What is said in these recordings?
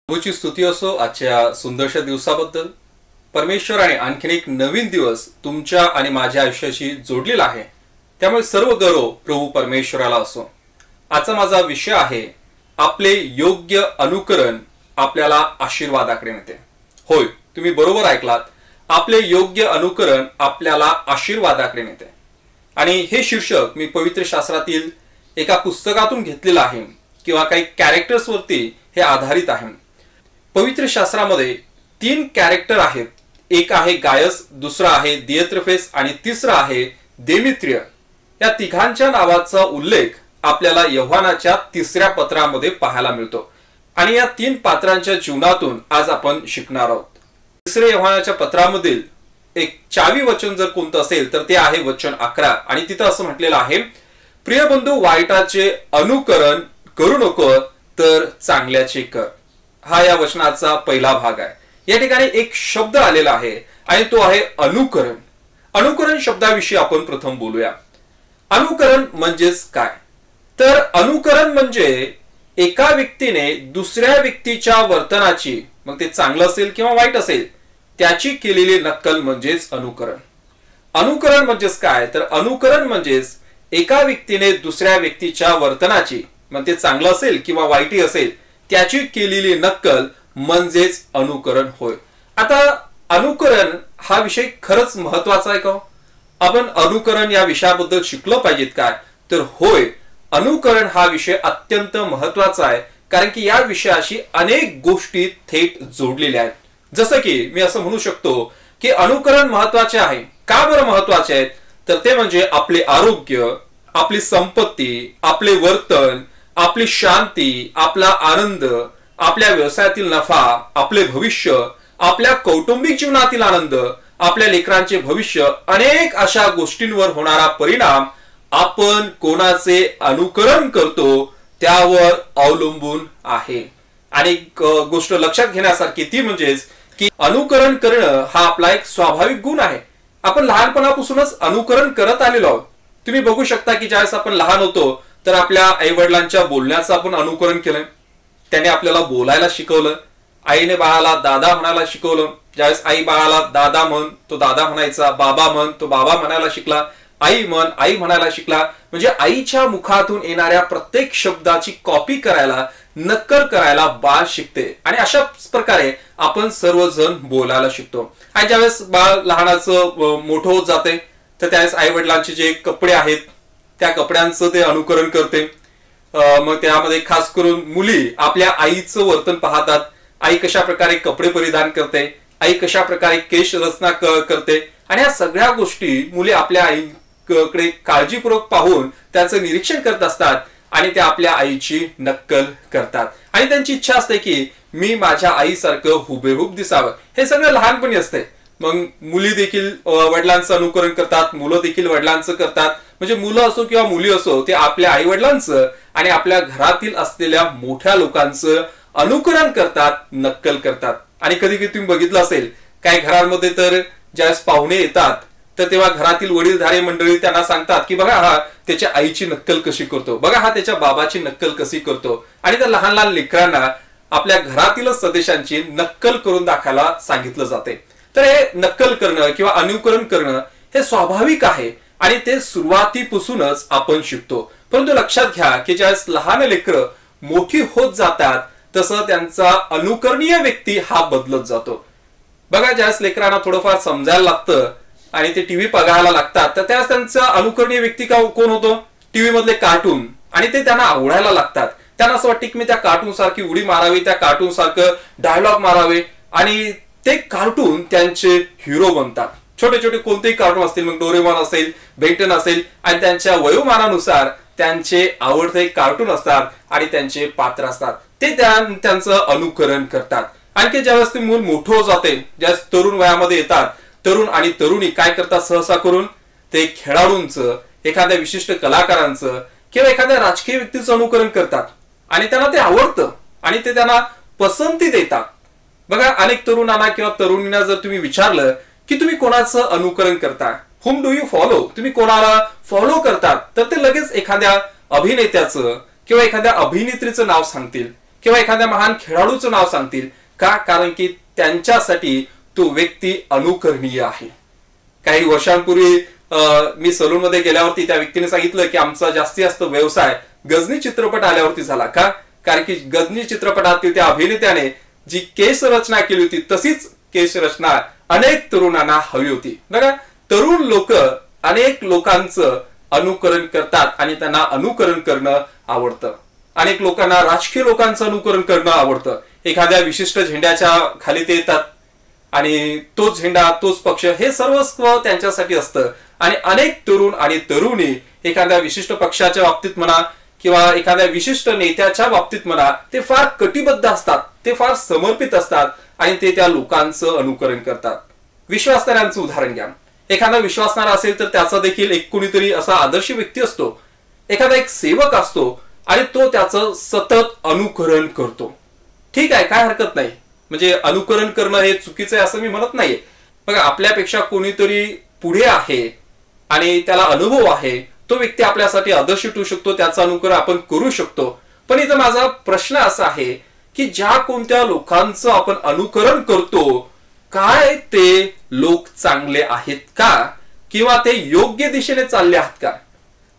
प्रभूची स्तुती असो आजच्या सुंदरशा दिवसाबद्दल. परमेश्वराने आणखीन एक नवीन दिवस तुमच्या आणि माझ्या आयुष्याशी जोडलेला आहे, त्यामुळे सर्व गौरव प्रभू परमेश्वराला असो. आजचा माझा विषय आहे, आपले योग्य अनुकरण आपल्याला आशीर्वादाकडे नेते. होय, तुम्ही बरोबर ऐकलात, आपले योग्य अनुकरण आपल्याला आशीर्वादाकडे नेते. आणि हे शीर्षक मी पवित्र शास्त्रातील एका पुस्तकातून घेतलेलं आहे किंवा काही कॅरेक्टर्स वरती हे आधारित आहे. पवित्र शास्त्रामध्ये 3 कॅरेक्टर आहेत. एक आहे गायस, दुसरा आहे दियत्रफेस आणि तिसरा आहे देमित्रिय. या तिघांच्या नावाचा उल्लेख आपल्याला योहानाच्या 3ऱ्या पत्रामध्ये पाहायला मिळतो. आणि या 3 पात्रांच्या जीवनातून आज आपण शिकणार आहोत. 3 योहानाच्या पत्रामधील एक चावी वचन जर कोणतं असेल तर ते आहे वचन 11. आणि तिथं असं म्हटलेलं आहे, प्रिय बंधू, वाईटाचे अनुकरण करू नको तर चांगल्याचे कर. हा या वचनाचा पहिला भाग आहे. या ठिकाणी एक शब्द आलेला आहे आणि तो आहे अनुकरण. अनुकरण शब्दाविषयी आपण प्रथम बोलूया. अनुकरण म्हणजेच काय? तर अनुकरण म्हणजे एका व्यक्तीने दुसऱ्या व्यक्तीच्या वर्तनाची, मग ते चांगलं असेल किंवा वाईट असेल, त्याची केलेली नक्कल म्हणजेच अनुकरण. अनुकरण म्हणजेच काय? तर अनुकरण म्हणजेच एका व्यक्तीने दुसऱ्या व्यक्तीच्या वर्तनाची, मग ते चांगलं असेल किंवा वाईटही असेल, त्याची केलेली नक्कल म्हणजेच अनुकरण होय. आता अनुकरण हा विषय खरंच महत्वाचा आहे का? आपण अनुकरण या विषयाबद्दल शिकलो पाहिजेत काय? तर होय, अनुकरण हा विषय अत्यंत महत्वाचा आहे, कारण की या विषयाशी अनेक गोष्टी थेट जोडलेल्या आहेत. जसं की मी असं म्हणू शकतो की अनुकरण महत्वाचे आहे. का बरं महत्वाचे आहेत? तर ते म्हणजे आपले आरोग्य, आपली संपत्ती, आपले वर्तन, आपली शांती, आपला आनंद, आपल्या व्यवसायातील नफा, आपले भविष्य, आपल्या कौटुंबिक जीवनातील आनंद, आपल्या लेकरांचे भविष्य, अनेक अशा गोष्टींवर होणारा परिणाम आपण कोणाचे अनुकरण करतो त्यावर अवलंबून आहे. आणि गोष्ट लक्षात घेण्यासारखी ती म्हणजेच की अनुकरण करणं हा आपला एक स्वाभाविक गुण आहे. आपण लहानपणापासूनच अनुकरण करत आलेलो आहोत. तुम्ही बघू शकता की ज्यावेळेस आपण लहान होतो तर आपल्या आई वडिलांच्या बोलण्याचं आपण अनुकरण केलं. त्याने आपल्याला बोलायला शिकवलं. आईने बाळाला दादा म्हणायला शिकवलं. ज्यावेळेस आई बाळाला दादा म्हण, तो दादा म्हणायचा. बाबा म्हण, तो बाबा म्हणायला शिकला. आई म्हण, आई म्हणायला शिकला. म्हणजे आईच्या मुखातून येणाऱ्या प्रत्येक शब्दाची कॉपी करायला, नक्कल करायला बाळ शिकते. आणि अशा प्रकारे आपण सर्वजण बोलायला शिकतो. आणि ज्यावेळेस बाळ लहानाचं मोठं होत जाते तर त्यावेळेस आई वडिलांचे जे कपडे आहेत त्या कपड्यांचं ते अनुकरण करते. मग त्यामध्ये खास करून मुली आपल्या आईचं वर्तन पाहतात. आई कशा प्रकारे कपडे परिधान करते, आई कशा प्रकारे केश रचना करते, आणि या सगळ्या गोष्टी मुली आपल्या आईकडे काळजीपूर्वक पाहून त्याचं निरीक्षण करत असतात आणि त्या आपल्या आईची नक्कल करतात. आणि त्यांची इच्छा असते की मी माझ्या आईसारखं हुबेहूब दिसावं. हे सगळं लहानपणी असते. मग मुली देखील वडिलांचं अनुकरण करतात, मुलं देखील वडिलांचं करतात. म्हणजे मुलं असो किंवा मुली असो, ते आपल्या आई वडिलांचं आणि आपल्या घरातील असलेल्या मोठ्या लोकांचं अनुकरण करतात, नक्कल करतात. आणि कधी कधी तुम्ही बघितलं असेल, काही घरांमध्ये तर ज्यावेळेस पाहुणे येतात तर तेव्हा घरातील वडीलधारी मंडळी त्यांना सांगतात की बघा हा त्याच्या आईची नक्कल कशी करतो, बघा हा त्याच्या बाबाची नक्कल कशी करतो. आणि त्या लहान लहान लेकरांना आपल्या घरातीलच सदस्यांची नक्कल करून दाखवायला सांगितलं जाते. तर हे नक्कल करणं किंवा अनुकरण करणं हे स्वाभाविक आहे आणि ते सुरुवातीपासूनच आपण शिकतो. परंतु लक्षात घ्या की ज्यावेळेस लहान लेकरं मोठी होत जातात तसं त्यांचा अनुकरणीय व्यक्ती हा बदलत जातो. बघा, ज्यावेळेस लेकरांना थोडंफार समजायला लागतं आणि ते टीव्ही बघायला लागतात तर त्यावेळेस त्यांचा अनुकरणीय व्यक्ती कोण होतो? टीव्ही मधले कार्टून. आणि ते त्यांना आवडायला लागतात. त्यांना असं वाटतं की मी त्या कार्टून सारखी उडी मारावी, त्या कार्टून सारखं डायलॉग मारावे, आणि ते कार्टून त्यांचे हिरो बनतात. छोटे छोटे कोणतेही कार्टून असतील, मग डोरेमॉन असेल, बेंटन असेल, आणि त्यांच्या वयोमानानुसार त्यांचे आवडते कार्टून असतात आणि त्यांचे पात्र असतात. ते त्यांचं अनुकरण करतात. आणखी ज्यावेळेस ते मूल मोठं होत जाते, ज्यावेळेस तरुण वयामध्ये येतात, तरुण आणि तरुणी काय करतात? सहसा करून ते खेळाडूंचं, एखाद्या विशिष्ट कलाकारांचं किंवा एखाद्या राजकीय व्यक्तीचं अनुकरण करतात. आणि त्यांना ते आवडतं आणि ते त्यांना पसंती देतात. बघा, अनेक तरुणांना किंवा तरुणींना जर तुम्ही विचारलं की तुम्ही कोणाचं अनुकरण करता, हुम डू यू फॉलो, तुम्ही कोणाला फॉलो करतात, तर ते लगेच एखाद्या अभिनेत्याचं किंवा एखाद्या अभिनेत्रीचं नाव सांगतील किंवा एखाद्या महान खेळाडूचं नाव सांगतील का, कारण की त्यांच्यासाठी तो व्यक्ती अनुकरणीय आहे. काही वर्षांपूर्वी मी सलून मध्ये गेल्यावरती त्या व्यक्तीने सांगितलं की आमचा जास्तीत जास्त व्यवसाय गजनी चित्रपट आल्यावरती झाला का, कारण की गजनी चित्रपटातील त्या अभिनेत्याने जी केस रचना केली होती तशीच केस रचना अनेक तरुणांना हवी होती. बघा, तरुण लोक अनेक लोकांचं अनुकरण करतात आणि त्यांना अनुकरण करणं आवडतं. अनेक लोकांना राजकीय लोकांचं अनुकरण करणं आवडतं. एखाद्या विशिष्ट झेंड्याच्या खाली ते येतात आणि तोच झेंडा, तोच पक्ष, हे सर्वस्व त्यांच्यासाठी असतं. आणि अनेक तरुण आणि तरुणी एखाद्या विशिष्ट पक्षाच्या बाबतीत म्हणा किंवा एखाद्या विशिष्ट नेत्याच्या बाबतीत म्हणा, ते फार कटिबद्ध असतात, ते फार समर्पित असतात आणि ते त्या लोकांचं अनुकरण करतात. विश्वासणाऱ्यांचं उदाहरण घ्या. एखादा विश्वासणारा असेल तर त्याचा देखील एक कोणीतरी असा आदर्श व्यक्ती असतो. एखादा एक सेवक असतो आणि तो त्याचं सतत अनुकरण करतो. ठीक आहे, काय हरकत नाही, म्हणजे अनुकरण करणं हे चुकीचं आहे असं मी म्हणत नाहीये. बघा, आपल्यापेक्षा कोणीतरी पुढे आहे आणि त्याला अनुभव आहे, तो व्यक्ती आपल्यासाठी आदर्श ठरू शकतो, त्याचं अनुकरण आपण करू शकतो. पण इथं माझा प्रश्न असा आहे की ज्या कोणत्या लोकांचं आपण अनुकरण करतो, काय ते लोक चांगले आहेत का, किंवा ते योग्य दिशेने चालले आहेत का?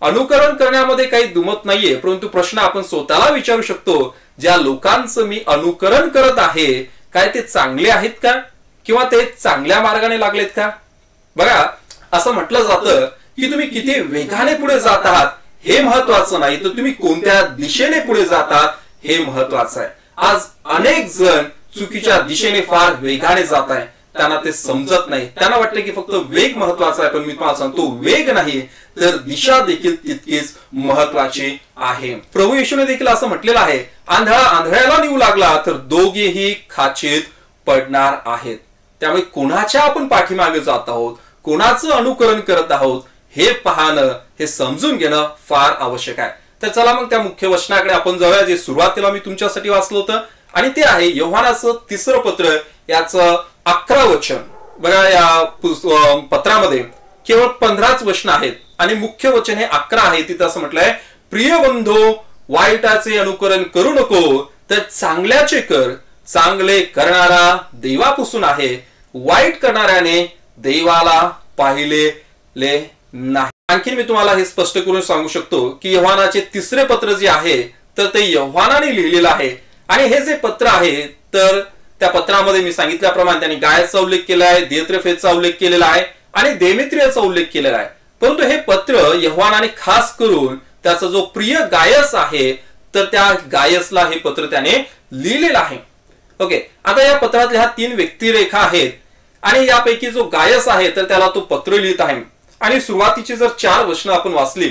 अनुकरण करण्यामध्ये काही दुमत नाहीये, परंतु प्रश्न आपण स्वतःला विचारू शकतो, ज्या लोकांचं मी अनुकरण करत आहे, काय ते चांगले आहेत का, किंवा ते चांगल्या मार्गाने लागलेत का? बघा, असं म्हटलं जातं की तुम्ही किती वेगाने पुढे जात आहात हे महत्वाचं नाही, तर तुम्ही कोणत्या दिशेने पुढे जातात हे महत्वाचं आहे. आज अनेक जण चुकीच्या दिशेने फार वेगाने जात आहे, त्यांना ते समजत नाही. त्यांना वाटतं की फक्त वेग महत्वाचा आहे, पण मी तुम्हाला सांगतो वेग नाही तर दिशा देखील तितकीच महत्वाची आहे. प्रभू येशूने देखील असं म्हटलेलं आहे, आंधळा आंधळ्याला नेऊ लागला तर दोघेही खाचेत पडणार आहेत. त्यामुळे कोणाच्या आपण पाठीमागे जात आहोत, कोणाचं अनुकरण करत आहोत हे पाहणं, हे समजून घेणं फार आवश्यक आहे. तर चला मग त्या मुख्य वचनाकडे आपण जाऊया, जे सुरुवातीला मी तुमच्यासाठी वाचलं होतं, आणि ते आहे योहानाचं 3रं पत्र, याचं 11 वचन. बघा, या पत्रामध्ये केवळ 15च वचन आहेत आणि मुख्य वचन हे 11 आहे. तिथं असं म्हटलंय, प्रिय बंधो, वाईटाचे अनुकरण करू नको, तर चांगल्याचे कर. चांगले करणारा देवापासून आहे, वाईट करणाऱ्याने देवाला पाहिलेले नाही. आणखी मी तुम्हाला हे स्पष्ट करून सांगू शकतो की योहानाचे 3रे पत्र जे आहे तर ते योहानाने लिहिलेलं आहे. आणि हे जे पत्र आहे तर त्या पत्रामध्ये मी सांगितल्याप्रमाणे त्यांनी गायचा उल्लेख केला आहे, दियत्रफेसचा उल्लेख केलेला आहे आणि देमेत्रियाचा उल्लेख केलेला आहे. परंतु हे पत्र योहानाने खास करून त्याचा जो प्रिय गायस आहे तर त्या गायसला हे पत्र त्याने लिहिलेलं आहे. ओके, आता या पत्रातल्या ह्या 3 व्यक्तिरेखा आहेत आणि यापैकी जो गायस आहे तर त्याला तो पत्र लिहित आहे. आणि सुरुवातीची जर 4 वचनं आपण वाचली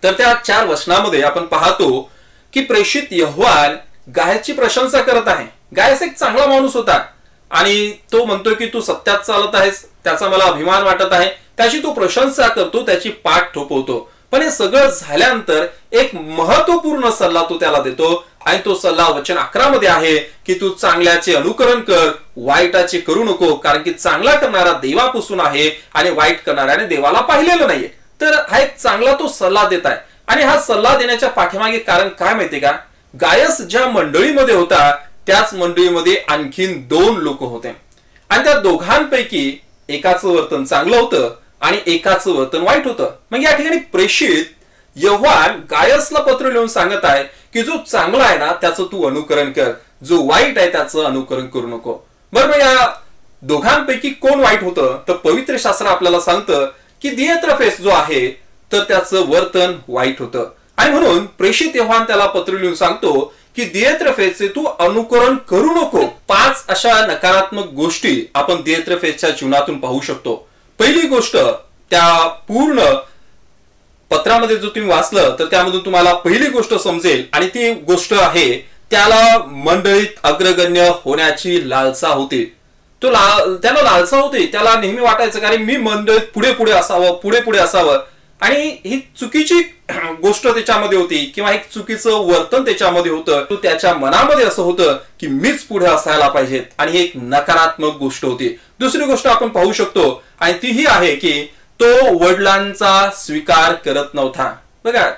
तर त्या 4 वचनामध्ये आपण पाहतो की प्रेषित योहान गायसची प्रशंसा करत आहे. गायस एक चांगला माणूस होता आणि तो म्हणतोय की तू सत्यात चालत आहेस, त्याचा मला अभिमान वाटत आहे, त्याची तो प्रशंसा करतो, त्याची पाठ थोपवतो. पण हे सगळं झाल्यानंतर एक महत्वपूर्ण सल्ला तो त्याला देतो आणि तो सल्ला वचन 11 मध्ये आहे की तू चांगल्याचे अनुकरण कर, वाईटाचे करू नको, कारण की चांगला करणारा देवापासून आहे आणि वाईट करणाऱ्याने देवाला पाहिलेलं नाहीये. तर हा एक चांगला तो सल्ला देत आहे. आणि हा सल्ला देण्याच्या पाठीमागे कारण काय माहितीये का, गायस ज्या मंडळीमध्ये होता त्याच मंडळीमध्ये आणखीन 2 लोक होते आणि त्या दोघांपैकी एकाचं वर्तन चांगलं होतं आणि एकाचं वर्तन वाईट होतं. मग या ठिकाणी प्रेषित योहान गायसला पत्र लिहून सांगत आहे की जो चांगला आहे ना त्याचं तू अनुकरण कर, जो वाईट आहे त्याचं अनुकरण करू नको. बरं, या दोघांपैकी कोण वाईट होतं तर पवित्र शास्त्र आपल्याला सांगतं की दियत्रफेस जो आहे तर त्याचं वर्तन वाईट होतं. आणि म्हणून प्रेषित योहान त्याला पत्र लिहून सांगतो की दियत्रफेसचे तू अनुकरण करू नको. 5 अशा नकारात्मक गोष्टी आपण दियत्रफेसच्या जीवनातून पाहू शकतो. पहिली गोष्ट, त्या पूर्ण पत्रामध्ये जो तुम्ही वाचलं तर त्यामधून तुम्हाला पहिली गोष्ट समजेल आणि ती गोष्ट आहे त्याला मंडळीत अग्रगण्य होण्याची लालसा होती. त्याला लालसा होती, त्याला नेहमी वाटायचं कारण मी मंडळीत पुढे पुढे असावं, पुढे पुढे असावं. आणि ही चुकीची गोष्ट त्याच्यामध्ये होती किंवा एक चुकीचं वर्तन त्याच्यामध्ये होतं. तो त्याच्या मनामध्ये असं होतं की मीच पुढे असायला पाहिजेत आणि ही एक नकारात्मक गोष्ट होती. दुसरी गोष्ट आपण पाहू शकतो आणि ती ही आहे की तो वडिलांचा स्वीकार करत नव्हता. बघा,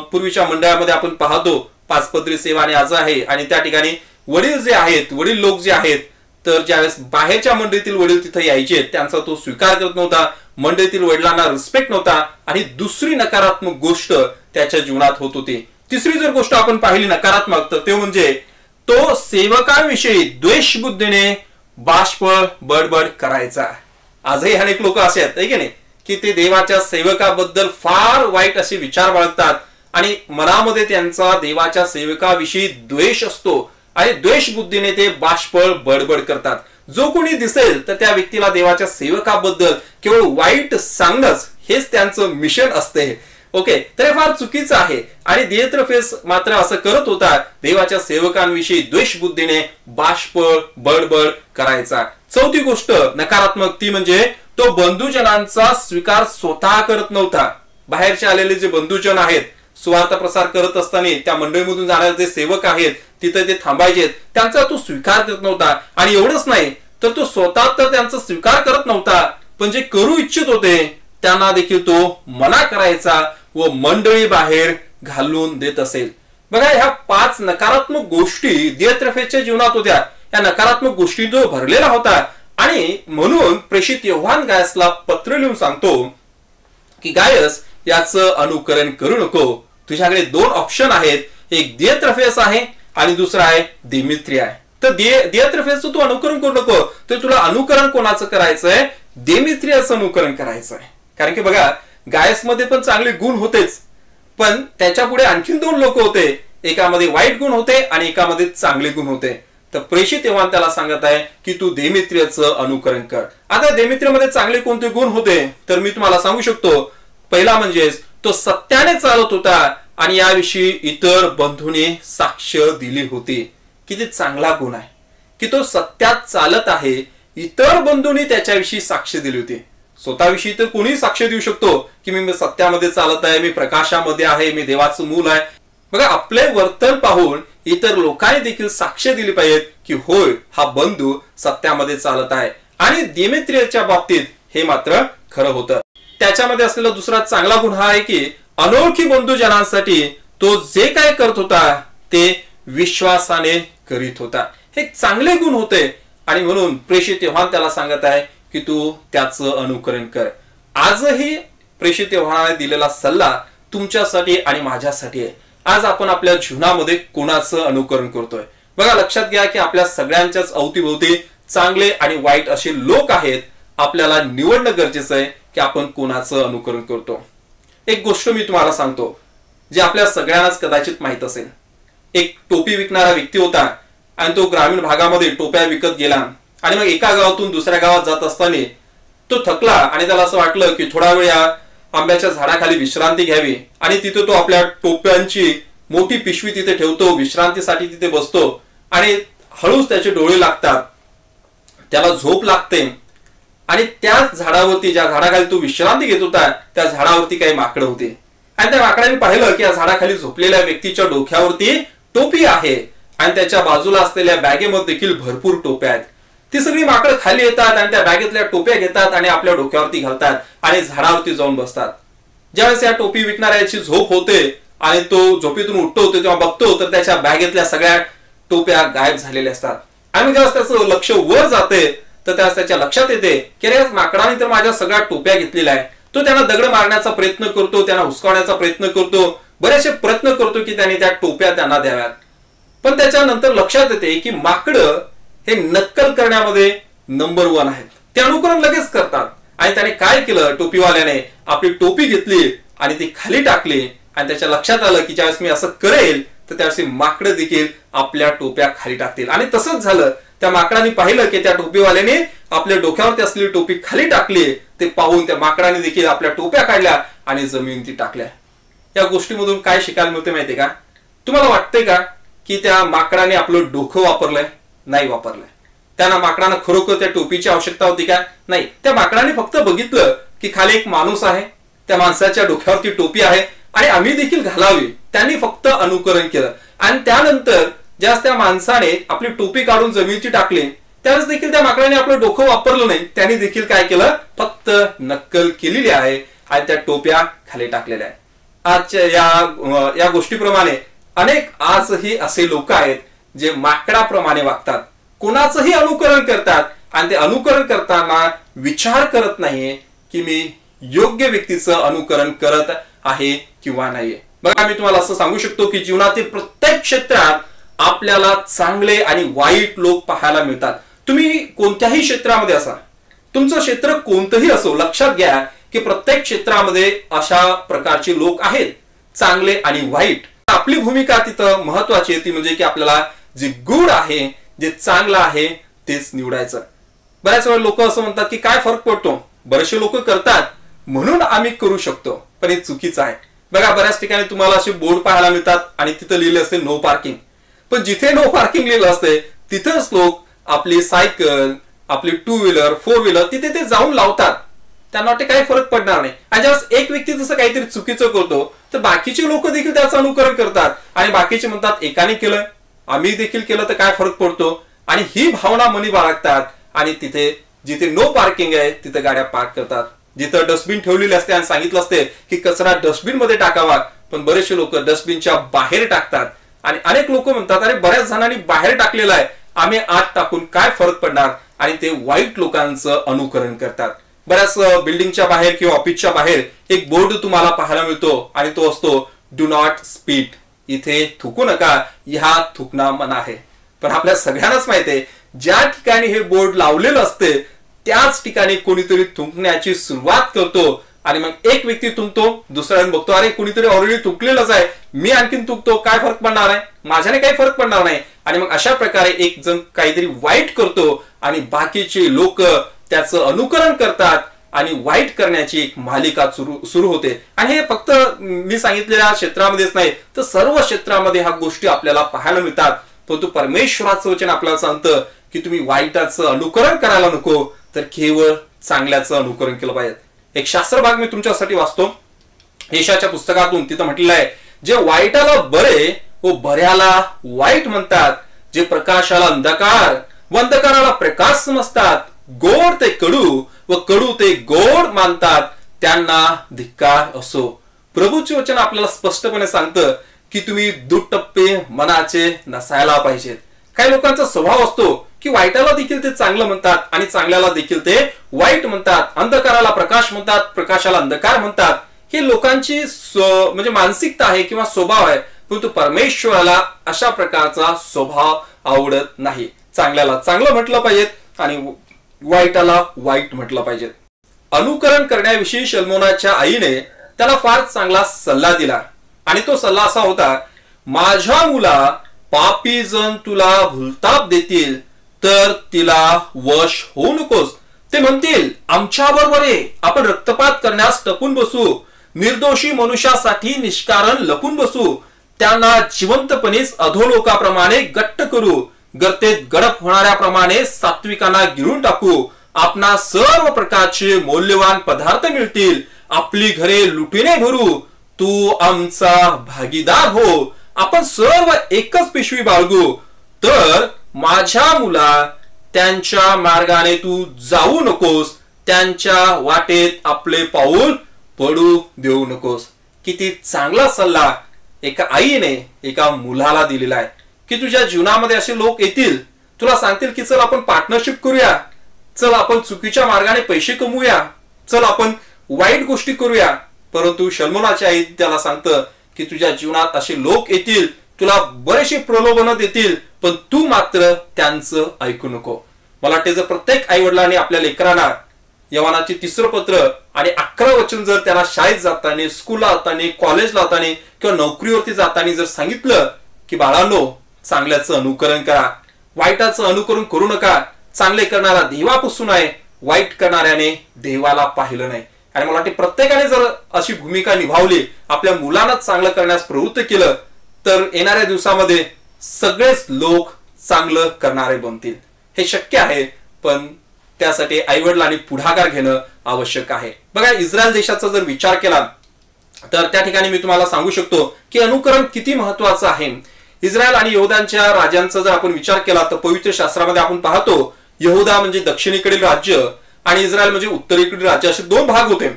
पूर्वीच्या मंडळामध्ये आपण पाहतो पाचपत्री सेवा आणि आज आहे, आणि त्या ठिकाणी वडील जे आहेत, वडील लोक जे आहेत, तर ज्यावेळेस बाहेरच्या मंडळीतील वडील तिथे यायचे त्यांचा तो स्वीकार करत नव्हता, मंडळीतील वडिलांना रिस्पेक्ट नव्हता, आणि दुसरी नकारात्मक गोष्ट त्याच्या जीवनात होत होती. तिसरी जर गोष्ट आपण पाहिली नकारात्मक, तर ते म्हणजे तो सेवकांविषयी द्वेष बुद्धीने बाष्प बडबड करायचा. आजही अनेक लोक असे आहेत की नाही, की ते देवाच्या सेवकाबद्दल फार वाईट असे विचार बाळगतात आणि मनामध्ये त्यांचा देवाच्या सेवकाविषयी द्वेष असतो आणि द्वेष बुद्धीने ते बाष्प बडबड करतात. जो कोणी दिसेल तर त्या व्यक्तीला देवाच्या सेवकाबद्दल केवळ वाईट सांगणंच हेच त्यांचं मिशन असते. ओके, तर हे फार चुकीचं आहे. आणि दिएत्रेफेस मात्र असं करत होता, देवाच्या सेवकांविषयी द्वेष बुद्धीने बाष्प बडबड करायचा. चौथी गोष्ट नकारात्मक ती म्हणजे तो बंधुजनांचा स्वीकार स्वतः करत नव्हता. बाहेरचे आलेले जे बंधुजन आहेत, सुवार्थ प्रसार करत असताना त्या मंडळीमधून जाणारे जे सेवक आहेत तिथे ते थांबायचे, त्यांचा तो स्वीकार करत नव्हता. आणि एवढंच नाही तर तो स्वतः तर त्यांचा स्वीकार करत नव्हता, पण जे करू इच्छित होते त्यांना देखील तो मना करायचा व मंडळी बाहेर घालून देत असेल. बघा, ह्या 5 नकारात्मक गोष्टी दिएत्रेफेसच्या जीवनात होत्या. या नकारात्मक गोष्टी जो भरलेला होता, आणि म्हणून प्रेषित योहान गायसला पत्र लिहून सांगतो की गायस, याचं अनुकरण करू नको. तुझ्याकडे 2 ऑप्शन आहेत, एक दिएत्रेफेस आहे आणि दुसरा आहे देमेत्री आहे. तर दिएत्रेफेसचं तू अनुकरण करू नको, तर तुला अनुकरण कोणाचं करायचंय? देमेत्रियाचं अनुकरण करायचंय. कारण की बघा, गायसमध्ये पण चांगले गुण होतेच, पण त्याच्या पुढे आणखीन 2 लोक होते. एकामध्ये वाईट गुण होते आणि एकामध्ये चांगले गुण होते. तर प्रेषित योहान त्याला सांगत आहे की तू देमेत्रियाचं अनुकरण कर. आता देमेत्रियामध्ये चांगले कोणते गुण होते तर मी तुम्हाला सांगू शकतो. पहिला म्हणजे तो सत्याने चालत होता आणि याविषयी इतर बंधूंनी साक्ष दिली होती. किती चांगला गुण आहे की तो सत्यात चालत आहे. इतर बंधूंनी त्याच्याविषयी साक्ष दिली होती. स्वतःविषयी तर कोणी साक्ष देऊ शकतो की मी सत्यामध्ये चालत आहे, मी प्रकाशामध्ये आहे, मी देवाचं मूल आहे. बघा, आपले वर्तन पाहून इतर लोकांनी देखील साक्ष दिली पाहिजे की होय, हा बंधू सत्यामध्ये चालत आहे. आणि देमेत्रियाच्या बाबतीत हे मात्र खरं होतं. त्याच्यामध्ये असलेला दुसरा चांगला गुण हा आहे की अनोळखी बंधुजनांसाठी तो जे काय करत होता ते विश्वासाने करीत होता. हे चांगले गुण होते आणि म्हणून प्रेषित योहान त्याला सांगत आहे की तू त्याचं अनुकरण कर. आजही प्रेषित योहानाने दिलेला सल्ला तुमच्यासाठी आणि माझ्यासाठी आहे. आज आपण आपल्या जीवनामध्ये कोणाचं अनुकरण करतोय? बघा, लक्षात घ्या की आपल्या सगळ्यांच्याच अवतीभोवती चांगले आणि वाईट असे लोक आहेत. आपल्याला निवडणं गरजेचं आहे की आपण कोणाचं अनुकरण करतो. एक गोष्ट मी तुम्हाला सांगतो जे आपल्या सगळ्यांनाच कदाचित माहित असेल. एक टोपी विकणारा व्यक्ती होता आणि तो ग्रामीण भागामध्ये टोप्या विकत गेला आणि मग एका गावातून दुसऱ्या गावात जात असताना तो थकला आणि त्याला असं वाटलं की थोडा वेळ या आंब्याच्या झाडाखाली विश्रांती घ्यावी. आणि तिथे तो आपल्या टोप्यांची मोठी पिशवी तिथे ठेवतो, विश्रांतीसाठी तिथे बसतो आणि हळूच त्याचे डोळे लागतात, त्याला झोप लागते. आणि त्या झाडावरती, ज्या झाडाखाली तो विश्रांती घेत होता, त्या झाडावरती काही माकडं होते. आणि त्या माकडाने पाहिलं की या झाडाखाली झोपलेल्या व्यक्तीच्या डोक्यावरती टोपी आहे आणि त्याच्या बाजूला असलेल्या बॅगेमध्ये देखील भरपूर टोप्या आहेत. ती सगळी माकडं खाली येतात आणि त्या बॅगेतल्या टोप्या घेतात आणि आपल्या डोक्यावरती घालतात आणि झाडावरती जाऊन बसतात. ज्यावेळेस या टोपी विकणाऱ्याची झोप होते आणि तो झोपेतून उठतो तेव्हा बघतो तर त्याच्या बॅगेतल्या सगळ्या टोप्या गायब झालेल्या असतात. आणि जेव्हा त्याचं लक्ष वर जाते तर त्याच्या लक्षात येते की अरे, माकडाने तर माझ्या सगळ्या टोप्या घेतलेल्या आहे. तो त्यांना दगड मारण्याचा प्रयत्न करतो, त्यांना हुसकावण्याचा प्रयत्न करतो, बरेचसे प्रयत्न करतो की त्याने त्या टोप्या त्यांना द्याव्यात. पण त्याच्यानंतर लक्षात येते की माकडं हे नक्कल करण्यामध्ये नंबर 1 आहेत. ते अनुकरण लगेच करतात. आणि त्याने काय केलं, टोपीवाल्याने आपली टोपी घेतली आणि ती खाली टाकली आणि त्याच्या लक्षात आलं की ज्यावेळेस मी असं करेल तर त्यावेळेस माकडं देखील आपल्या टोप्या खाली टाकतील. आणि तसंच झालं. त्या माकडाने पाहिलं की त्या टोपीवाल्याने आपल्या डोक्यावरती असलेली टोपी खाली टाकली. ते पाहून त्या माकडाने देखील आपल्या टोप्या काढल्या आणि जमिनीवरती टाकल्या. या गोष्टीमधून काय शिकायला मिळते माहितीये का? तुम्हाला वाटतंय का की त्या माकडाने आपलं डोकं वापरलंय? नाही वापरलंय. त्यांना माकडानं खरोखर त्या टोपीची आवश्यकता होती का? नाही. त्या माकडाने फक्त बघितलं की खाली एक माणूस आहे, त्या माणसाच्या डोक्यावरती टोपी आहे आणि आम्ही देखील घालावी. त्यांनी फक्त अनुकरण केलं. आणि त्यानंतर ज्यावेळेस त्या माणसाने आपली टोपी काढून जमिनीची टाकली त्यावेळेस देखील त्या माकडाने आपलं डोकं वापरलं नाही. त्यांनी देखील काय केलं, फक्त नक्कल केलेली आहे आणि त्या टोप्या खाली टाकलेल्या आहेत. आजच्या या गोष्टीप्रमाणे अनेक आजही असे लोक आहेत जे माकडाप्रमाणे वागतात, कोणाचंही अनुकरण करतात आणि ते अनुकरण करताना विचार करत नाहीये की मी योग्य व्यक्तीचं अनुकरण करत आहे किंवा नाही. बघा, मी तुम्हाला असं सांगू शकतो की जीवनातील प्रत्येक क्षेत्रात आपल्याला चांगले आणि वाईट लोक पाहायला मिळतात. तुम्ही कोणत्याही क्षेत्रामध्ये असा, तुमचं क्षेत्र कोणतंही असो, लक्षात घ्या की प्रत्येक क्षेत्रामध्ये अशा प्रकारचे लोक आहेत, चांगले आणि वाईट. आपली भूमिका तिथं महत्वाची आहे ती म्हणजे की आपल्याला जे गुड आहे, जे चांगलं आहे तेच निवडायचं. बऱ्याच वेळा लोक असं म्हणतात की काय फरक पडतो, बरेचसे लोक करतात म्हणून आम्ही करू शकतो, पण हे चुकीचं आहे. बघा, बऱ्याच ठिकाणी तुम्हाला असे बोर्ड पाहायला मिळतात आणि तिथं लिहिले असते नो पार्किंग, पण जिथे नो पार्किंग लिहिलं असते तिथंच लोक आपली सायकल, आपली टू व्हीलर, फोर व्हीलर तिथे ते जाऊन लावतात. त्यांना वाटते काही फरक पडणार नाही. आणि जेव्हा एक व्यक्ती जसं काहीतरी चुकीचं करतो तर बाकीचे लोक देखील त्याचं अनुकरण करतात आणि बाकीचे म्हणतात एकाने केलं आम्ही देखील केलं तर काय फरक पडतो, आणि ही भावना मनी बाळगतात आणि तिथे जिथे नो पार्किंग आहे तिथे गाड्या पार्क करतात. जिथं डस्टबिन ठेवलेली असते आणि सांगितलं असते की कचरा डस्टबिन मध्ये टाकावा, पण बरेचसे लोक डस्टबिनच्या बाहेर टाकतात. आणि अनेक लोक म्हणतात अरे बऱ्याच जणांनी बाहेर टाकलेला आहे, आम्ही आत टाकून काय फरक पडणार, आणि ते वाईट लोकांचं अनुकरण करतात. बऱ्याच बिल्डिंगच्या बाहेर किंवा ऑफिसच्या बाहेर एक बोर्ड तुम्हाला पाहायला मिळतो आणि तो असतो डू नॉट स्पीट, इथे थुकू नका, ह्या थुकणं मना आहे. पण आपल्या सगळ्यांनाच माहिती आहे ज्या ठिकाणी हे बोर्ड लावलेलं असते त्याच ठिकाणी कोणीतरी थुंकण्याची सुरुवात करतो आणि मग एक व्यक्ती थुंकतो, दुसऱ्याने बघतो अरे कोणीतरी ऑलरेडी थुंकलेलंच आहे, मी आणखीन थुंकतो, काय फरक पडणार आहे, माझ्याने काही फरक पडणार नाही. आणि मग अशा प्रकारे एक जण काहीतरी वाईट करतो आणि बाकीचे लोक त्याचं अनुकरण करतात आणि वाईट करण्याची एक मालिका सुरू होते. आणि हे फक्त मी सांगितलेल्या क्षेत्रामध्येच नाही तर सर्व क्षेत्रामध्ये ह्या गोष्टी आपल्याला पाहायला मिळतात. परंतु परमेश्वराचं वचन आपल्याला सांगतं की तुम्ही वाईटाचं अनुकरण करायला नको, तर केवळ चांगल्याचं अनुकरण केलं पाहिजे. एक शास्त्र भाग मी तुमच्यासाठी वाचतो यशाच्या पुस्तकातून. तिथं म्हटलेलं आहे, जे वाईटाला बरे व बऱ्याला वाईट म्हणतात, जे प्रकाशाला अंधकार व अंधकाराला प्रकाश समजतात, गोड ते कडू व कडू ते गोड मानतात, त्यांना धिक्कार असो. प्रभूचे वचन आपल्याला स्पष्टपणे सांगतं की तुम्ही दुटप्पे मनाचे नसायला पाहिजेत. काही लोकांचा स्वभाव असतो की वाईटाला देखील ते चांगलं म्हणतात आणि चांगल्याला देखील ते वाईट म्हणतात, अंधकाराला प्रकाश म्हणतात, प्रकाशाला अंधकार म्हणतात. ही लोकांची म्हणजे मानसिकता आहे किंवा स्वभाव आहे. परंतु परमेश्वराला अशा प्रकारचा स्वभाव आवडत नाही. चांगल्याला चांगलं म्हटलं पाहिजे आणि वाईटाला वाईट म्हटलं पाहिजे. अनुकरण करण्याविषयी शल्मोनाच्या आईने त्याला फार चांगला सल्ला दिला आणि तो सल्ला असा होता, माझ्या मुला पापी जण तुला भुलताप देतील तर तिला वश होऊ नकोस. ते म्हणतील आमच्या बरोबर आपण रक्तपात करण्यास टपून बसू, निर्दोषी मनुष्यासाठी निष्कारण लपून बसू, त्यांना जिवंतपणेच अधोलोकाप्रमाणे गट्ट करू, गर्तेत गडप होणाऱ्याप्रमाणे सात्विकांना गिळून टाकू, आपणा सर्व प्रकारचे मौल्यवान पदार्थ मिळतील, आपली घरे लुटीने भरू, तू आमचा भागीदार हो, आपण सर्व एकच पिशवी बाळगू. तर माझ्या मुला त्यांच्या मार्गाने तू जाऊ नकोस, त्यांच्या वाटेत आपले पाऊल पडू देऊ नकोस. किती चांगला सल्ला एका आईने एका मुलाला दिलेला आहे की तुझ्या जीवनामध्ये असे लोक येतील, तुला सांगतील की चल आपण पार्टनरशिप करूया, चल आपण चुकीच्या मार्गाने पैसे कमवूया, चल आपण वाईट गोष्टी करूया. परंतु शल्मोनाची आई त्याला सांगतं की तुझ्या जीवनात असे लोक येतील, तुला बरेचसे प्रलोभन देतील, पण तू मात्र त्यांचं ऐकू नको. मला वाटते जर प्रत्येक आई वडिलांनी आपल्या लेकरांना यवनाचे 3रं पत्र आणि 11 वचन जर त्याला शाळेत जाताना, स्कूलला जाताना, कॉलेजला जाताना किंवा नोकरीवरती जाताना जर सांगितलं की बाळांनो चांगल्याचं अनुकरण करा, वाईटाचं अनुकरण करू नका, चांगले करणारा देवापासून आहे, वाईट करणाऱ्याने देवाला पाहिलं नाही. आणि मला वाटते प्रत्येकाने जर अशी भूमिका निभावली, आपल्या मुलांना चांगलं करण्यास प्रवृत्त केलं, तर येणाऱ्या दिवसामध्ये सगळेच लोक चांगलं करणारे बनतील. हे शक्य आहे, पण त्यासाठी आईवडिलांनी पुढाकार घेणं आवश्यक आहे. बघा, इस्रायल देशाचा जर विचार केला तर त्या ठिकाणी मी तुम्हाला सांगू शकतो की अनुकरण किती महत्वाचं आहे. इस्रायल आणि यहूदांच्या राजांचा जर आपण विचार केला तर पवित्र शास्त्रामध्ये आपण पाहतो यहूदा म्हणजे दक्षिणेकडील राज्य आणि इस्रायल म्हणजे उत्तरेकडील राज्य, असे 2 भाग होते.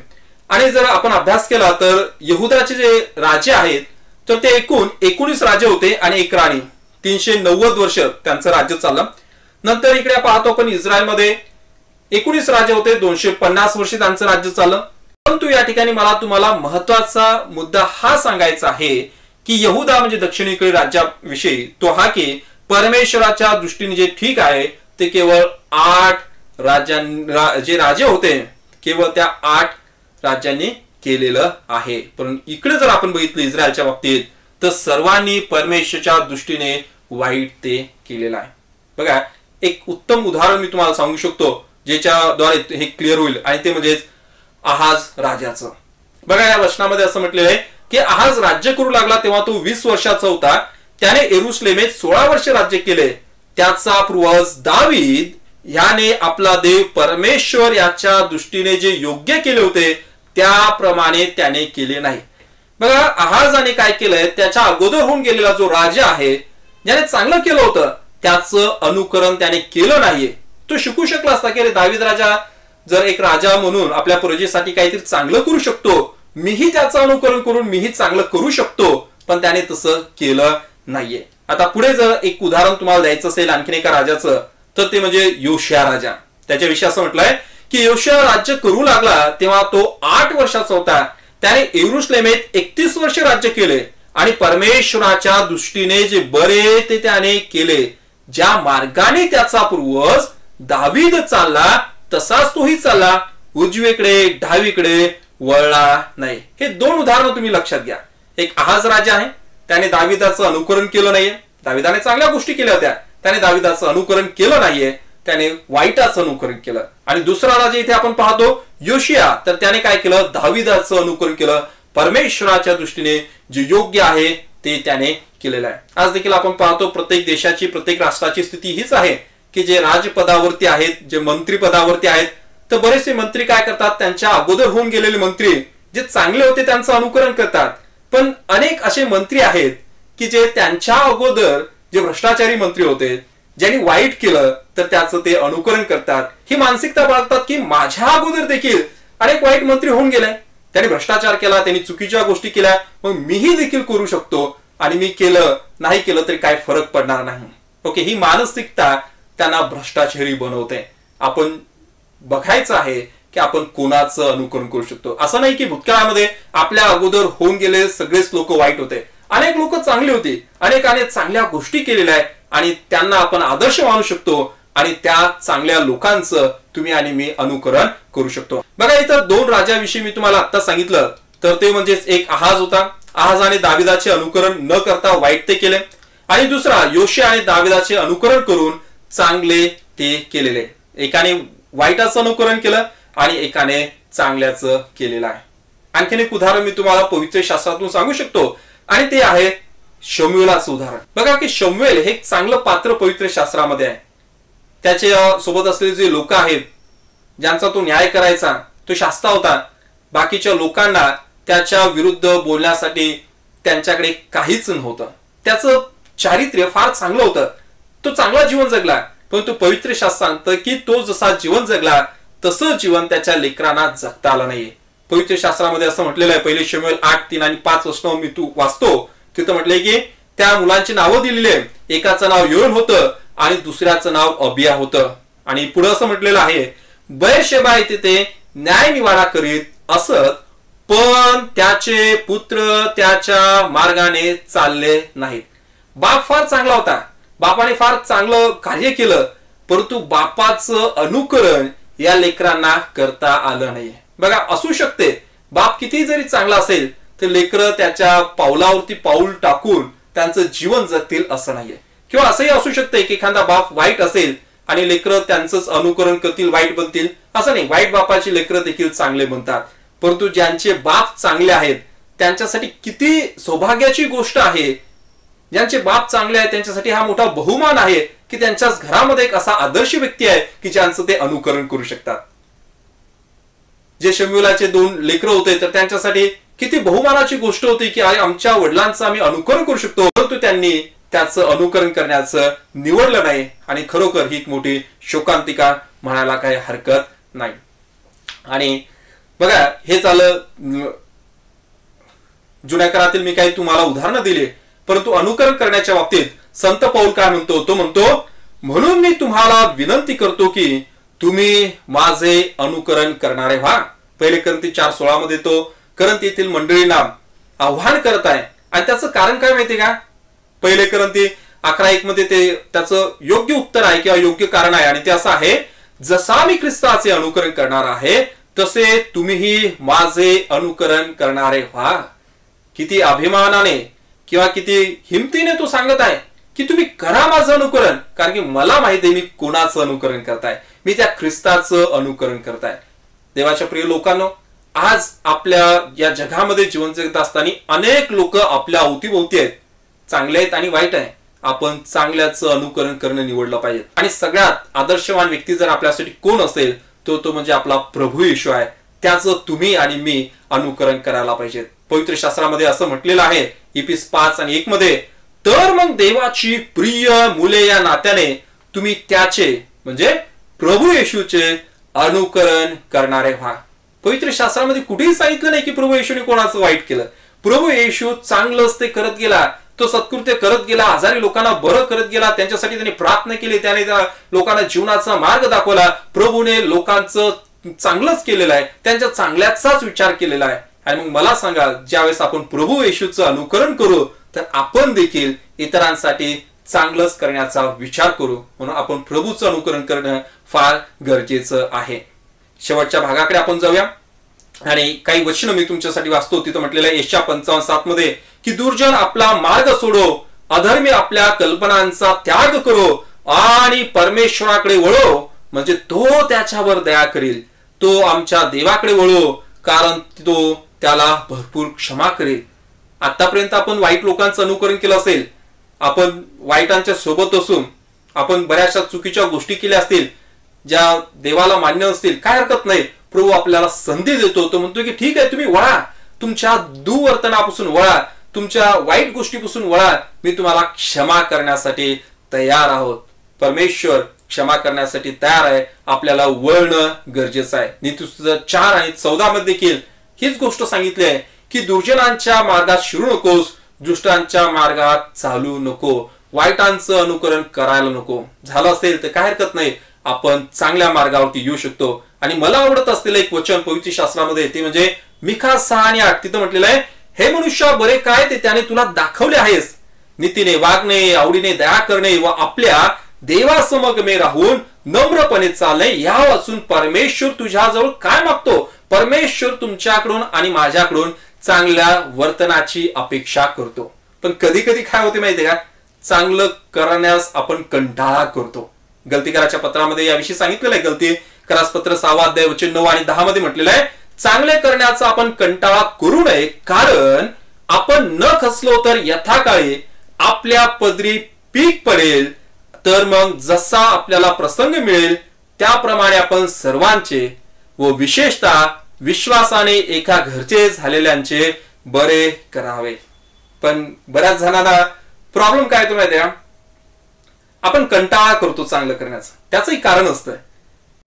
आणि जर आपण अभ्यास केला तर यहूदाचे जे राजे आहेत तर ते एकूण 19 राजे होते आणि एक राणी. 390 वर्ष त्यांचं राज्य चाललं. नंतर इकडे पाहतो आपण इस्रायलमध्ये 19 राजे होते, 250 वर्ष त्यांचं राज्य चाललं. परंतु या ठिकाणी मला तुम्हाला महत्वाचा मुद्दा हा सांगायचा आहे की यहुदा म्हणजे दक्षिणेकडील राज्याविषयी तो हा की परमेश्वराच्या दृष्टीने जे ठीक आहे ते केवळ 8 जे राजे होते केवळ त्या 8 राज्यांनी केलेलं आहे. पण इकडे जर आपण बघितलं इस्रायलच्या बाबतीत तर सर्वांनी परमेश्वराच्या दृष्टीने वाईट ते केलेलं आहे. बघा, एक उत्तम उदाहरण मी तुम्हाला सांगू शकतो ज्याच्याद्वारे हे क्लिअर होईल आणि ते म्हणजे आहाज राजाचं. बघा, या वचनामध्ये असं म्हटलेलं आहे की आहाज राज्य करू लागला तेव्हा तो 20 वर्षाचा होता. त्याने यरुशलेमेत 16 वर्ष राज्य केले. त्याचा पूर्वज दावीद याने आपला देव परमेश्वर याच्या दृष्टीने जे योग्य केले होते त्याप्रमाणे त्याने केले नाही. बघा, आहाजाने काय केलंय, त्याच्या अगोदर होऊन गेलेला जो राजा आहे ज्याने चांगलं केलं होतं त्याचं अनुकरण त्याने केलं नाहीये. तो शिकू शकला असता की दावीद राजा जर एक राजा म्हणून आपल्या प्रजेसाठी काहीतरी चांगलं करू शकतो, मीही त्याचं अनुकरण करून मीही चांगलं करू शकतो, पण त्याने तसं केलं नाहीये. आता पुढे जर एक उदाहरण तुम्हाला द्यायचं असेल आणखीन एका राजाचं तर ते म्हणजे योशिया राजा. त्याच्याविषयी असं म्हटलंय की योशिया राज्य करू लागला तेव्हा तो 8 वर्षाचा होता. त्याने यरुशलेमेत 31 वर्ष राज्य केले आणि परमेश्वराच्या दृष्टीने जे बरे ते त्याने केले, ज्या मार्गाने त्याचा पूर्वज दावीद चालला तसाच तोही चालला, उजवीकडे डावीकडे वळला नाही. हे 2 उदाहरणं तुम्ही लक्षात घ्या. एक आहाज राजा आहे, त्याने दाविदाचं अनुकरण केलं नाहीये. दाविदाने चांगल्या गोष्टी केल्या होत्या, त्याने दाविदाचं अनुकरण केलं नाहीये, त्याने वाईटाचं अनुकरण केलं. आणि दुसरा राजा इथे आपण पाहतो योशिया, तर त्याने काय केलं, दाविदाचं अनुकरण केलं. परमेश्वराच्या दृष्टीने जे योग्य आहे ते त्याने केलेलं आहे. आज देखील आपण पाहतो प्रत्येक देशाची प्रत्येक राष्ट्राची स्थिती हीच आहे की जे राजपदावरती आहेत, जे मंत्री पदावरती आहेत, तर बरेचसे मंत्री काय करतात, त्यांच्या अगोदर होऊन गेलेले मंत्री जे चांगले होते त्यांचं अनुकरण करतात. पण अनेक असे मंत्री आहेत की जे त्यांच्या अगोदर जे भ्रष्टाचारी मंत्री होते, ज्यांनी वाईट केलं तर त्याचं ते अनुकरण करतात. ही मानसिकता बाळगतात की माझ्या अगोदर देखील अनेक वाईट मंत्री होऊन गेले, त्यांनी भ्रष्टाचार केला, त्यांनी चुकीच्या गोष्टी केल्या, मग मीही देखील करू शकतो आणि मी केलं नाही केलं तरी काय फरक पडणार नाही. ओके, ही मानसिकता त्यांना भ्रष्टाचारी बनवते. आपण बघायचं आहे की आपण कोणाचं अनुकरण करू शकतो. असं नाही की भूतकाळामध्ये आपल्या अगोदर होऊन गेले सगळेच लोक वाईट होते, अनेक लोक चांगली होती, अनेकाने चांगल्या गोष्टी केलेल्या आहेत आणि त्यांना आपण आदर्श मानू शकतो आणि त्या चांगल्या लोकांचं तुम्ही आणि मी अनुकरण करू शकतो. बघा, इथं 2 राजाविषयी मी तुम्हाला आता सांगितलं, तर ते म्हणजे एक आहाज होता. आहाजाने दाविदाचे अनुकरण न करता वाईट ते केले आणि दुसरा योशियाने दाविदाचे अनुकरण करून चांगले ते केलेले. एकाने वाईटाचं अनुकरण केलं आणि एकाने चांगल्याचं केलेलं आहे. आणखीन एक उदाहरण मी तुम्हाला पवित्र शास्त्रातून सांगू शकतो आणि ते आहे शमूएलाचं उदाहरण. बघा की शमूएल हे एक चांगलं पात्र पवित्र शास्त्रामध्ये आहे. त्याच्या सोबत असलेले जे लोक आहेत ज्यांचा तो न्याय करायचा, तो शास्ता होता. बाकीच्या लोकांना त्याच्या विरुद्ध बोलण्यासाठी त्यांच्याकडे काहीच नव्हतं. त्याचं चारित्र्य फार चांगलं होतं, तो चांगला जीवन जगला. परंतु पवित्र शास्त्र सांगतं की तो जसा जीवन जगला तसं जीवन त्याच्या लेकरांना जगता आलं नाहीये. पवित्र शास्त्रामध्ये असं म्हटलेलं आहे, 1 शमूएल 8:3 आणि 5 वचन मी तू वाचतो. तिथं म्हटलंय की त्या मुलांची नावं दिलेली आहे. एकाचं नाव योन होतं आणि दुसऱ्याचं नाव अबिया होतं. आणि पुढे असं म्हटलेलं आहे, बयशेबा येथे ते न्याय निवाडा करीत असत, पण त्याचे पुत्र त्याच्या मार्गाने चालले नाहीत. बाप फार चांगला होता, बापाने फार चांगलं कार्य केलं, परंतु बापाचं अनुकरण या लेकरांना करता आलं नाहीये. बघा, असू शकते बाप किती जरी चांगला असेल तर लेकरं त्याच्या पावलावरती पाऊल टाकून त्यांचं जीवन जगतील असं नाहीये. किंवा असंही असू शकते की एखादा बाप वाईट असेल आणि लेकरं त्यांचंच अनुकरण करतील, वाईट बनतील. असं नाही, वाईट बापाची लेकरं देखील चांगले बनतात. परंतु ज्यांचे बाप चांगले आहेत त्यांच्यासाठी किती सौभाग्याची गोष्ट आहे. ज्यांचे बाप चांगले आहेत त्यांच्यासाठी हा मोठा बहुमान आहे की त्यांच्याच घरामध्ये एक असा आदर्श व्यक्ती आहे की ज्यांचं ते अनुकरण करू शकतात. जे शमूएलाचे 2 लेकरं होते तर त्यांच्यासाठी किती बहुमानाची गोष्ट होती की आमच्या वडिलांचं आम्ही अनुकरण करू शकतो, परंतु त्यांनी त्याचं अनुकरण करण्याचं निवडलं नाही. आणि खरोखर ही एक मोठी शोकांतिका म्हणायला काही हरकत नाही. आणि बघा, हे झालं जुन्या करारातील मी काही तुम्हाला उदाहरणं दिली, परंतु अनुकरण करण्याच्या बाबतीत संत पौल काय म्हणतो, तो म्हणतो, म्हणून मी तुम्हाला विनंती करतो की तुम्ही माझे अनुकरण करणारे व्हा. पहिले करंती 4:16 मध्ये तो करंती येथील मंडळींना आव्हान करत आहे. आणि त्याचं कारण काय माहितीये का? पहिले करंती 11:1 मध्ये ते त्याचं योग्य उत्तर आहे किंवा योग्य कारण आहे, आणि ते असं आहे, जसा मी ख्रिस्ताचे अनुकरण करणार आहे तसे तुम्हीही माझे अनुकरण करणारे व्हा. किती अभिमानाने किंवा किती हिमतीने तो सांगत आहे की तुम्ही करा माझं अनुकरण, कारण की मला माहिती आहे मी कोणाचं अनुकरण करताय, मी त्या ख्रिस्ताचं अनुकरण करताय. देवाच्या प्रिय लोकांनो, आज आपल्या या जगामध्ये जीवन जगत असताना अनेक लोक आपल्या अवतीभोवती आहेत, चांगले आहेत आणि वाईट आहे. आपण चांगल्याचं अनुकरण करणं निवडलं पाहिजे. आणि सगळ्यात आदर्शवान व्यक्ती जर आपल्यासाठी कोण असेल तो म्हणजे आपला प्रभू येशू आहे. त्याचं तुम्ही आणि मी अनुकरण करायला पाहिजे. पवित्र शास्त्रामध्ये असं म्हटलेलं आहे इफिस 5:1 मध्ये, तर मग देवाची प्रिय मुले या नात्याने तुम्ही त्याचे म्हणजे प्रभू येशूचे अनुकरण करणारे व्हा. पवित्र शास्त्रामध्ये कुठेही सांगितलं नाही की प्रभू येशूने कोणाचं वाईट केलं. प्रभू येशू चांगलंच ते करत गेला, तो सत्कृत्य करत गेला, आजारी लोकांना बरं करत गेला, त्यांच्यासाठी त्यांनी प्रार्थना केली, त्याने त्या लोकांना जीवनाचा मार्ग दाखवला. प्रभूने लोकांचं चांगलंच केलेलं आहे, त्यांच्या चांगल्याचाच विचार केलेला आहे. आणि मग मला सांगा, ज्यावेळेस आपण प्रभू येशूचं अनुकरण करू तर आपण देखील इतरांसाठी चांगलंच करण्याचा विचार करू. म्हणून आपण प्रभूचं अनुकरण करणं फार गरजेचं आहे. शेवटच्या भागाकडे आपण जाऊया आणि काही वचन मी तुमच्यासाठी वाचतो. तिथं म्हटलेलं आहे यशाया 55:7 मध्ये की दुर्जन आपला मार्ग सोडो, अधर्मी आपल्या कल्पनांचा त्याग करो आणि परमेश्वराकडे वळो, म्हणजे तो त्याच्यावर दया करेल. तो आमच्या देवाकडे वळो, कारण तो त्याला भरपूर क्षमा करेल. आतापर्यंत आपण वाईट लोकांचं अनुकरण केलं असेल, आपण वाईटांच्या सोबत असून आपण बऱ्याचशा चुकीच्या गोष्टी केल्या असतील ज्या देवाला मान्य असतील, काय हरकत नाही. प्रभू आपल्याला संधी देतो. तो म्हणतो की ठीक आहे, तुम्ही वळा, तुमच्या दुर्वर्तनापासून वळा, तुमच्या वाईट गोष्टीपासून वळा, मी तुम्हाला क्षमा करण्यासाठी तयार आहोत. परमेश्वर क्षमा करण्यासाठी तयार आहे. आपल्याला वळणं गरजेचं आहे. नीतिस्तुती 4:14 मध्ये देखील हीच गोष्ट सांगितली आहे की दुर्जनांच्या मार्गात शिरू नकोस, दुष्टांच्या मार्गात चालू नको, वाईटांचं अनुकरण करायला नको. झालं असेल तर काय हरकत नाही, आपण चांगल्या मार्गावरती येऊ शकतो. आणि मला आवडत असलेलं एक वचन पवित्र शास्त्रामध्ये ते म्हणजे मिखा 6:8. तिथं म्हटलेलं आहे, हे मनुष्य बरे काय ते त्याने तुला दाखवले आहेस, नीतीने वागणे, आवडीने दया करणे व आपल्या देवासमगमे राहून नम्रपणे चालणे, या वाचून परमेश्वर तुझ्याजवळ काय मागतो. परमेश्वर तुमच्याकडून आणि माझ्याकडून चांगल्या वर्तनाची अपेक्षा करतो. पण कधी कधी काय होते माहितीये का, चांगलं करण्यास आपण कंटाळा करतो. गलतीकाराच्या पत्रामध्ये याविषयी सांगितलेलं आहे. गलतीकारास पत्र 6:अध्याय वचन 9 आणि 10 मध्ये म्हटलेलं आहे, चांगले करण्याचा आपण कंटाळा करू नये, कारण आपण न खचलो तर यथाकाळी आपल्या पदरी पीक पडेल. तर मग जसा आपल्याला प्रसंग मिळेल त्याप्रमाणे आपण सर्वांचे व विशेषतः विश्वासाने एका घरचे झालेल्यांचे बरे करावे. पण बऱ्याच जणांना प्रॉब्लेम काय तो माहिती आहे, आपण कंटाळा करतो चांगलं करण्याचं. त्याचंही कारण असतं.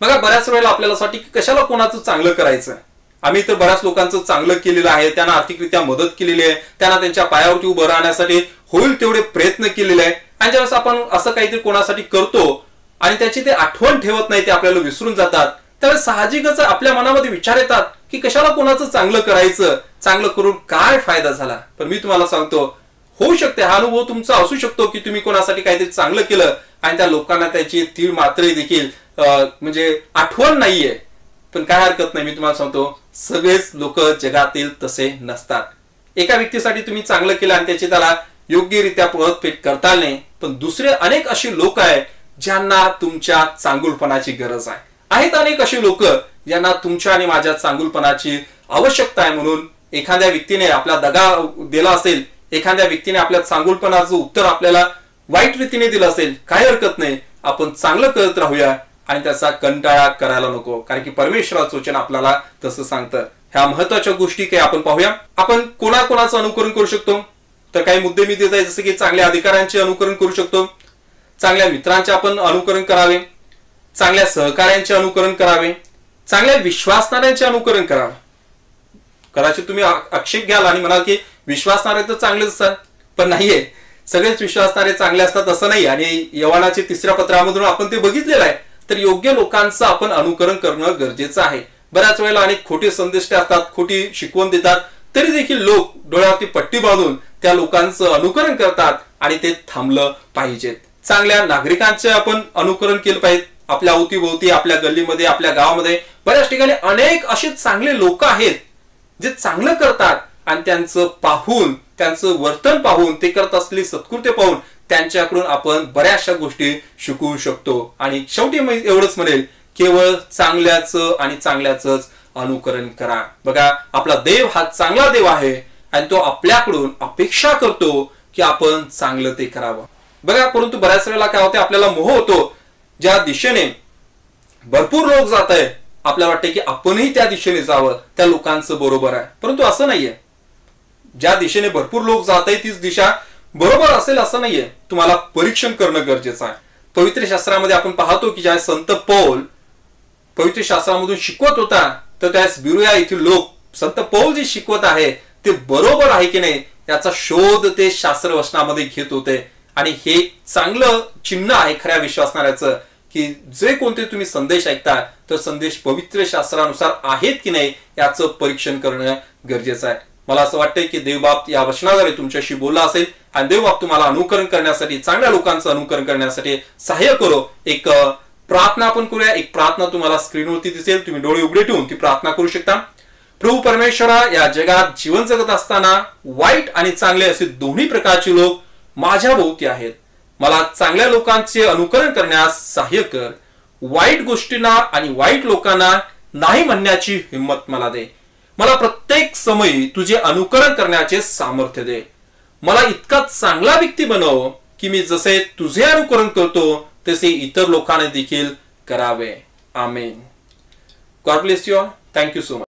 बघा, बऱ्याच वेळेला आपल्याला वाटतं की कशाला कोणाचं चांगलं करायचं. आम्ही तर बऱ्याच लोकांचं चांगलं केलेलं आहे, त्यांना आर्थिकरित्या मदत केलेली आहे, त्यांना त्यांच्या पायावरती उभं राहण्यासाठी होईल तेवढे प्रयत्न केलेले आहे. आणि ज्यावेळेस आपण असं काहीतरी कोणासाठी करतो आणि त्याची ते आठवण ठेवत नाही, ते आपल्याला विसरून जातात, त्यावेळेस साहजिकच आपल्या मनामध्ये विचार येतात की कशाला कोणाचं चांगलं करायचं, चांगलं करून काय फायदा झाला. पण मी तुम्हाला सांगतो, होऊ शकते हा अनुभव तुमचा असू शकतो की तुम्ही कोणासाठी काहीतरी चांगलं केलं आणि त्या लोकांना त्याची तीळ मात्र देखील म्हणजे आठवण नाहीये. पण काय हरकत नाही, मी तुम्हाला सांगतो, सगळेच लोक जगातील तसे नसतात. एका व्यक्तीसाठी तुम्ही चांगलं केलं आणि त्याची त्याला योग्यरित्या परतफेड करता नाही, पण दुसरे अनेक अशी लोक आहेत ज्यांना तुमच्या चांगुलपणाची गरज आहे. आहेत अनेक अशी लोक ज्यांना तुमच्या आणि माझ्या चांगुलपणाची आवश्यकता आहे. म्हणून एखाद्या व्यक्तीने आपला दगा दिला असेल, एखाद्या व्यक्तीने आपल्या चांगुलपणाचं उत्तर आपल्याला वाईट रीतीने दिलं असेल, काही हरकत नाही, आपण चांगलं करत राहूया आणि त्याचा कंटाळा करायला नको, कारण की परमेश्वराचं वचन आपल्याला तसं सांगतं. ह्या महत्वाच्या गोष्टी काही आपण पाहूया. आपण कोणाकोणाचं अनुकरण करू शकतो, तर काही मुद्दे मी देत आहे, जसं की चांगल्या अधिकाऱ्यांचे अनुकरण करू शकतो, चांगल्या मित्रांचे आपण अनुकरण करावे, चांगल्या सहकार्यांचे अनुकरण करावे, चांगल्या विश्वासणाऱ्यांचे अनुकरण करावे. कदाचित तुम्ही आक्षेप घ्याल आणि म्हणाल की विश्वासणारे तर चांगलेच असतात, पण नाहीये सगळेच विश्वासणारे चांगले असतात असं नाही. आणि यवनाच्या 3ऱ्या पत्रामधून आपण ते बघितलेलं आहे. तर योग्य लोकांचं आपण अनुकरण करणं गरजेचं आहे. बऱ्याच वेळेला अनेक खोटे संदेश असतात, खोटी शिकवण देतात, तरी देखील लोक डोळ्यावरती पट्टी बांधून त्या लोकांचं अनुकरण करतात आणि ते थांबलं पाहिजेत. चांगल्या नागरिकांचे आपण अनुकरण केलं पाहिजे. आपल्या अवतीभोवती, आपल्या गल्लीमध्ये, आपल्या गावामध्ये बऱ्याच ठिकाणी अनेक असे चांगले लोक आहेत जे चांगलं करतात आणि त्यांचं पाहून, त्यांचं वर्तन पाहून, ते करत असलेली सत्कृत्य पाहून त्यांच्याकडून आपण बऱ्याचशा गोष्टी शिकू शकतो. आणि शेवटी मी एवढंच म्हणेल, केवळ चांगल्याचं आणि चांगल्याचंच अनुकरण करा. बघा, आपला देव हा चांगला देव आहे आणि तो आपल्याकडून अपेक्षा करतो की आपण चांगलं ते करावं. बघा, परंतु बऱ्याच वेळेला काय होते, आपल्याला मोह होतो. ज्या दिशेने भरपूर लोक जात आहे, आपल्याला वाटते की आपणही त्या दिशेने जावं, त्या लोकांचं बरोबर आहे, परंतु असं नाहीये. ज्या दिशेने भरपूर लोक जात आहे तीच दिशा बरोबर असेल असं नाहीये. तुम्हाला परीक्षण करणं गरजेचं आहे. पवित्र शास्त्रामध्ये आपण पाहतो की ज्या संत पौल पवित्र शास्त्रामधून शिकवत होता, तर त्यास बिरुया येथील लोक संत पौल जे शिकवत आहे ते बरोबर आहे की नाही याचा शोध ते शास्त्र वचनामध्ये घेत होते. आणि हे चांगलं चिन्ह आहे खऱ्या विश्वासणाऱ्याचं, की जे कोणते तुम्ही संदेश ऐकता तर संदेश पवित्र शास्त्रानुसार आहेत की नाही याचं परीक्षण करणं गरजेचं आहे. मला असं वाटतंय की देवबाप या वचनाद्वारे तुमच्याशी बोलला असेल आणि देवबाप तुम्हाला अनुकरण करण्यासाठी, चांगल्या लोकांचं अनुकरण करण्यासाठी सहाय्य करो. एक प्रार्थना आपण करूया. एक प्रार्थना तुम्हाला स्क्रीनवरती दिसेल, तुम्ही डोळे उघडे ठेवून ती प्रार्थना करू शकता. प्रभू परमेश्वरा, या जगात जीवन जगत असताना वाईट आणि चांगले असे दोन्ही प्रकारचे लोक माझ्या भोवती आहेत. मला चांगल्या लोकांचे अनुकरण करण्यास सहाय्य कर. वाईट गोष्टींना आणि वाईट लोकांना नाही म्हणण्याची हिंमत मला दे. मला प्रत्येक समयी तुझे अनुकरण करण्याचे सामर्थ्य दे. मला इतका चांगला व्यक्ती बनव की मी जसे तुझे अनुकरण करतो तसे इतर लोकांना देखील करावे. Amen. God bless you all. Thank you so much.